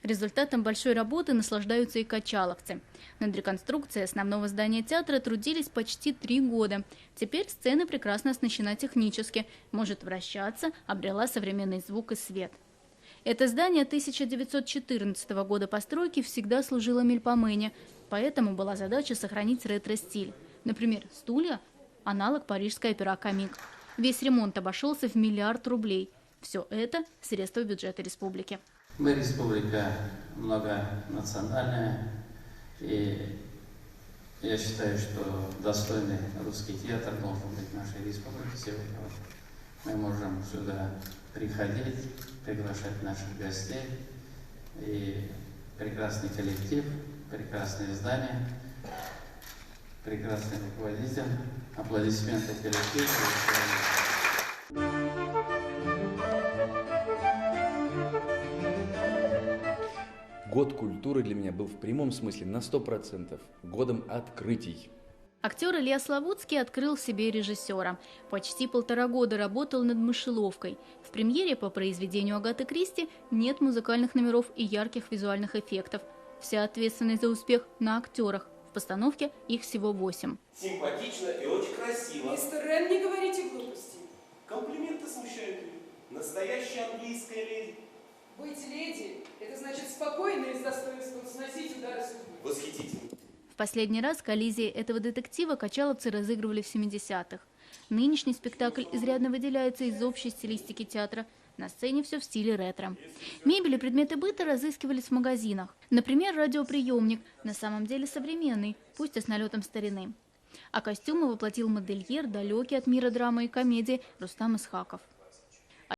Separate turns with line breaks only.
Результатом большой работы наслаждаются и качаловцы. Над реконструкцией основного здания театра трудились почти 3 года. Теперь сцена прекрасно оснащена технически, может вращаться, обрела современный звук и свет. Это здание 1914 года постройки всегда служило Мельпомене, поэтому была задача сохранить ретро-стиль. Например, стулья – аналог парижской опера «Комик». Весь ремонт обошелся в $1 миллиард рублей. Все это – средства бюджета республики.
Мы республика многонациональная, и я считаю, что достойный русский театр должен быть в нашей республике сегодня. Мы можем сюда приходить, приглашать наших гостей, и прекрасный коллектив, прекрасное здание, прекрасный руководитель, аплодисменты коллективу.
Год культуры для меня был в прямом смысле на 100% годом открытий.
Актер Илья Славутский открыл в себе режиссера. Почти 1,5 года работал над «Мышеловкой». В премьере по произведению Агаты Кристи нет музыкальных номеров и ярких визуальных эффектов. Вся ответственность за успех на актерах. В постановке их всего 8.
Симпатично и очень красиво.
Мистер Рен, не говорите глупости.
Комплименты смущают меня. Настоящая английская леди.
Быть леди – это значит спокойно и с достоинством сносить удары судьбы.
Восхитительно.
В последний раз коллизии этого детектива качаловцы разыгрывали в 70-х. Нынешний спектакль изрядно выделяется из общей стилистики театра. На сцене все в стиле ретро. Мебель и предметы быта разыскивались в магазинах. Например, радиоприемник, на самом деле современный, пусть и с налетом старины. А костюмы воплотил модельер, далекий от мира драмы и комедии, Рустам Исхаков.